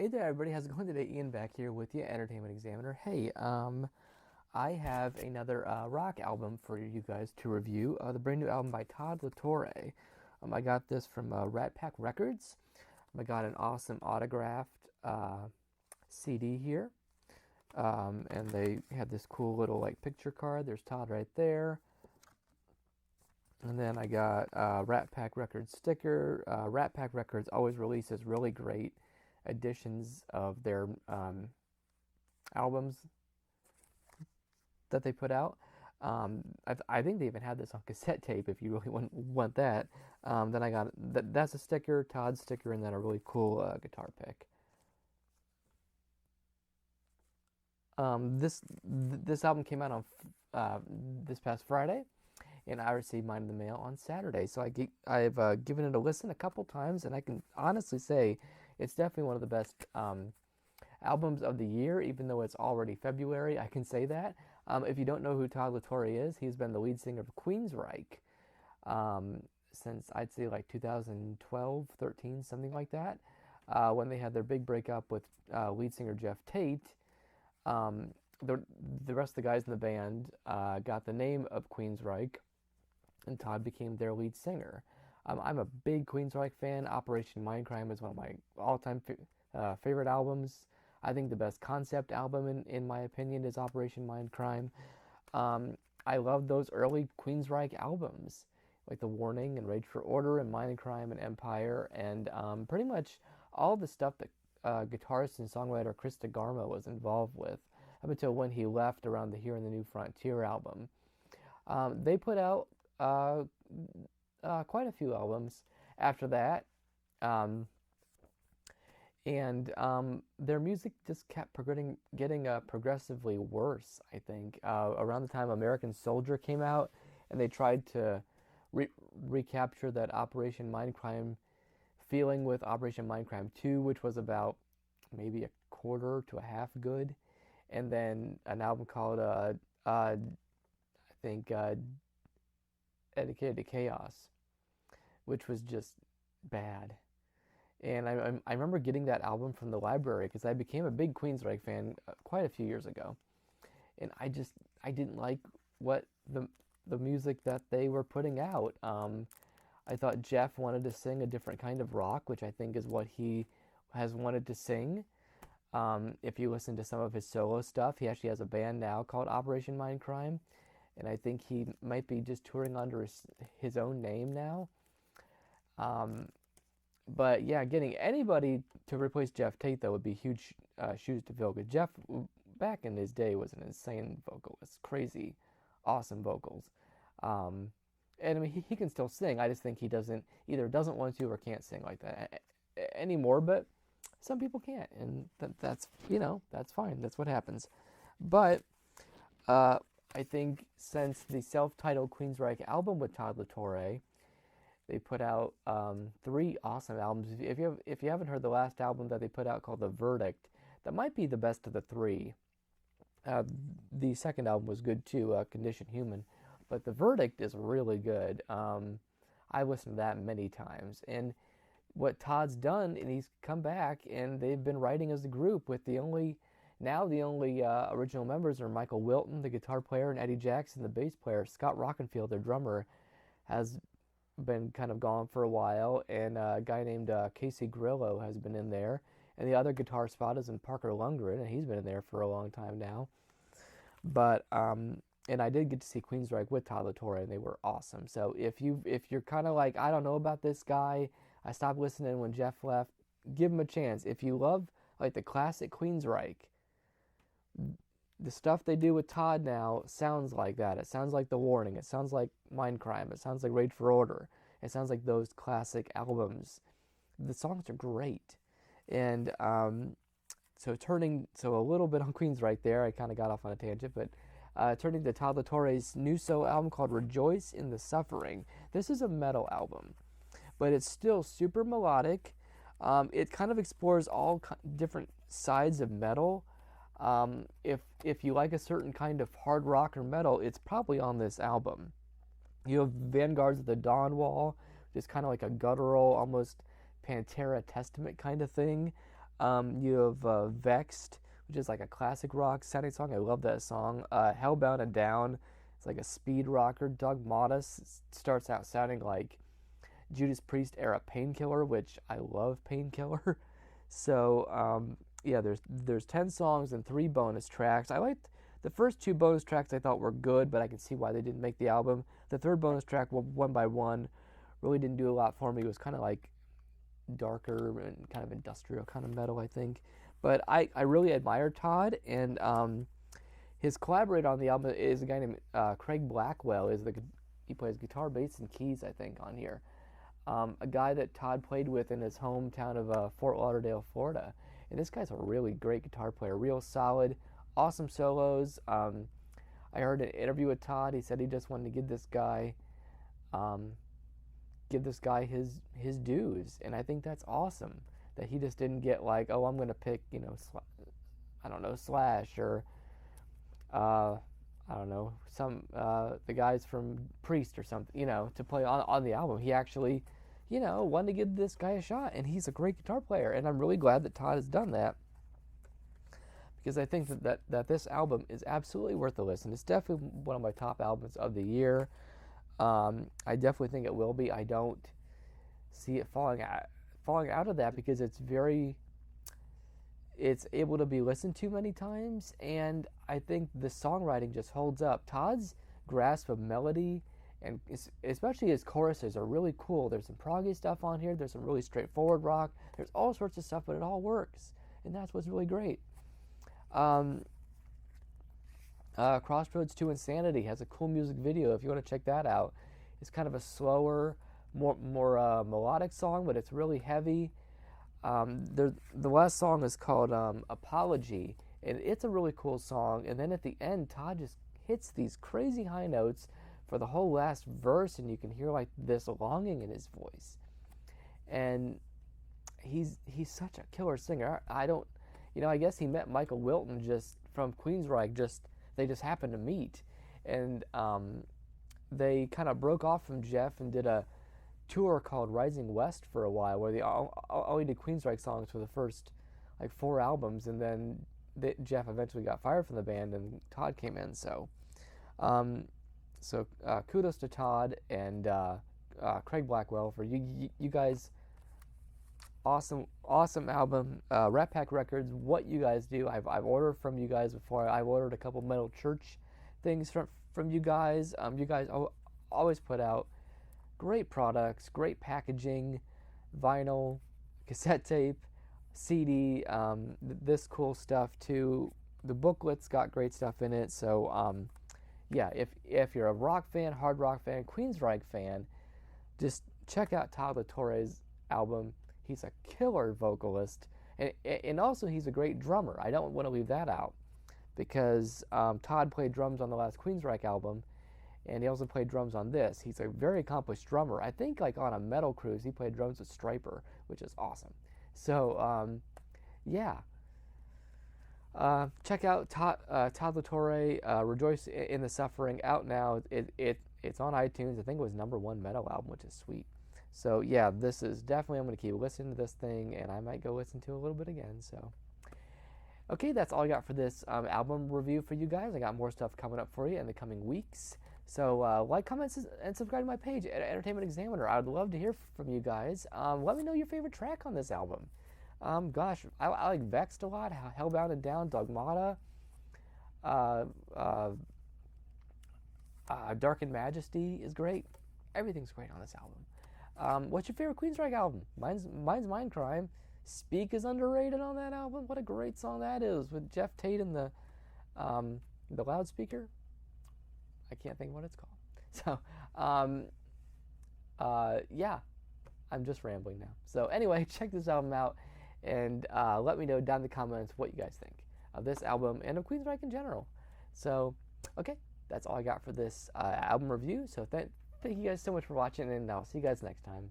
Hey there, everybody. How's it going today? Ian back here with you, Entertainment Examiner. Hey, I have another rock album for you guys to review. The brand new album by Todd LaTorre. I got this from Rat Pack Records. I got an awesome autographed CD here, and they had this cool little like picture card. There's Todd right there. And then I got Rat Pack Records sticker. Rat Pack Records always releases really great editions of their albums that they put out. I think they even had this on cassette tape if you really want that. Then I got that's a sticker, Todd's sticker, and then a really cool guitar pick. This album came out on this past Friday, and I received mine in the mail on Saturday. So I've given it a listen a couple times, and I can honestly say it's definitely one of the best albums of the year, even though it's already February. I can say that. If you don't know who Todd LaTorre is, he's been the lead singer of Queensryche since I'd say like 2012, 13, something like that. When they had their big breakup with lead singer Jeff Tate, the rest of the guys in the band got the name of Queensryche, and Todd became their lead singer. I'm a big Queensryche fan. Operation Mindcrime is one of my all-time favorite albums. I think the best concept album, in my opinion, is Operation Mindcrime. I love those early Queensryche albums, like The Warning and Rage for Order and Mindcrime and Empire, and pretty much all the stuff that guitarist and songwriter Chris DeGarmo was involved with up until when he left around the Here and the New Frontier album. They put out quite a few albums after that. And their music just kept getting progressively worse, I think. Around the time American Soldier came out, and they tried to recapture that Operation Mindcrime feeling with Operation Mindcrime 2, which was about maybe a quarter to a half good. And then an album called, I think, Dedicated to Chaos, which was just bad. And I remember getting that album from the library because I became a big Queensryche fan quite a few years ago, and I didn't like what the music that they were putting out. I thought Jeff wanted to sing a different kind of rock, which I think is what he has wanted to sing. If you listen to some of his solo stuff, he actually has a band now called Operation Mindcrime, and I think he might be just touring under his own name now. But yeah, getting anybody to replace Jeff Tate, though, would be huge shoes to fill. Because Jeff, back in his day, was an insane vocalist. Crazy, awesome vocals. And I mean, he can still sing. I just think he doesn't want to or can't sing like that anymore. But some people can't. And that's fine. That's what happens. But I think since the self-titled Queensryche album with Todd LaTorre, they put out 3 awesome albums. If you haven't heard the last album that they put out called The Verdict, that might be the best of the 3. The second album was good too, Condition Human, but The Verdict is really good. I listened to that many times, and what Todd's done, and he's come back, and they've been writing as a group with the only original members are Michael Wilton, the guitar player, and Eddie Jackson, the bass player. Scott Rockenfield, their drummer, has been kind of gone for a while, and a guy named Casey Grillo has been in there, and the other guitar spot is in Parker Lundgren, and he's been in there for a long time now. But and I did get to see Queensryche with Todd LaTorre, and they were awesome. So if you're kind of like, I don't know about this guy, I stopped listening when Jeff left, give him a chance. If you love like the classic Queensryche, the stuff they do with Todd now sounds like that. It sounds like The Warning. It sounds like Mindcrime. It sounds like Rage for Order. It sounds like those classic albums. The songs are great. And so a little bit on Queensryche there. I kind of got off on a tangent, but turning to Todd LaTorre's new solo album called Rejoice in the Suffering. This is a metal album, but it's still super melodic. It kind of explores all different sides of metal. If you like a certain kind of hard rock or metal, it's probably on this album. You have Vanguards of the Dawn Wall, which is kind of like a guttural, almost Pantera Testament kind of thing. You have Vexed, which is like a classic rock sounding song. I love that song. Hellbound and Down, it's like a speed rocker. Dogmata starts out sounding like Judas Priest era Painkiller, which I love Painkiller. So yeah, there's 10 songs and 3 bonus tracks. I liked the first 2 bonus tracks. I thought were good, but I can see why they didn't make the album. The third bonus track, One by One, really didn't do a lot for me. It was kind of like darker and kind of industrial kind of metal, I think. But I really admire Todd, and his collaborator on the album is a guy named Craig Blackwell. He plays guitar, bass, and keys, I think, on here. A guy that Todd played with in his hometown of Fort Lauderdale, Florida. And this guy's a really great guitar player, real solid, awesome solos. I heard an interview with Todd. He said he just wanted to give this guy his dues, and I think that's awesome. That he just didn't get like, oh, I'm going to pick, I don't know, Slash or I don't know, some the guys from Priest or something, to play on the album. He actually, wanted to give this guy a shot, and he's a great guitar player, and I'm really glad that Todd has done that, because I think that this album is absolutely worth a listen. It's definitely one of my top albums of the year. I definitely think it will be. I don't see it falling out of that, because it's able to be listened to many times, and I think the songwriting just holds up. Todd's grasp of melody, and especially his choruses, are really cool. There's some proggy stuff on here. There's some really straightforward rock. There's all sorts of stuff, but it all works, and that's what's really great. Crossroads to Insanity has a cool music video if you want to check that out. It's kind of a slower, more melodic song, but it's really heavy. The last song is called Apology, and it's a really cool song. And then at the end, Todd just hits these crazy high notes for the whole last verse, and you can hear like this longing in his voice. And he's such a killer singer. I guess he met Michael Wilton just from Queensryche. They just happened to meet, and they kind of broke off from Jeff and did a tour called Rising West for a while, where they only did Queensryche songs for the first 4 albums, and then Jeff eventually got fired from the band, and Todd came in. So kudos to Todd and Craig Blackwell for you guys. Awesome album. Rat Pack Records, what you guys do. I've ordered from you guys before. I've ordered a couple Metal Church things from you guys. You guys always put out great products, great packaging, vinyl, cassette tape, CD, this cool stuff too. The booklet's got great stuff in it. So yeah, if you're a rock fan, hard rock fan, Queensryche fan, just check out Todd LaTorre's album. He's a killer vocalist, and also he's a great drummer. I don't want to leave that out, because Todd played drums on the last Queensryche album, and he also played drums on this. He's a very accomplished drummer. I think on a metal cruise he played drums with Stryper, which is awesome. So yeah, check out Todd LaTorre, Rejoice in the Suffering, out now. It's on iTunes. I think it was #1 metal album, which is sweet. So yeah, this is definitely, I'm going to keep listening to this thing, and I might go listen to it a little bit again. So okay, that's all I got for this album review for you guys. I got more stuff coming up for you in the coming weeks. So like, comment, and subscribe to my page at Entertainment Examiner. I would love to hear from you guys. Let me know your favorite track on this album. Gosh, I like Vexed a lot, Hellbound and Down, Dogmata, Dark and Majesty is great. Everything's great on this album. What's your favorite Queensryche album? Mine's Mindcrime. Speak is underrated on that album. What a great song that is, with Jeff Tate and the loudspeaker. I can't think of what it's called. So, yeah, I'm just rambling now. So anyway, check this album out, and let me know down in the comments what you guys think of this album and of Queensryche in general. So, okay, that's all I got for this album review. So thank you guys so much for watching, and I'll see you guys next time.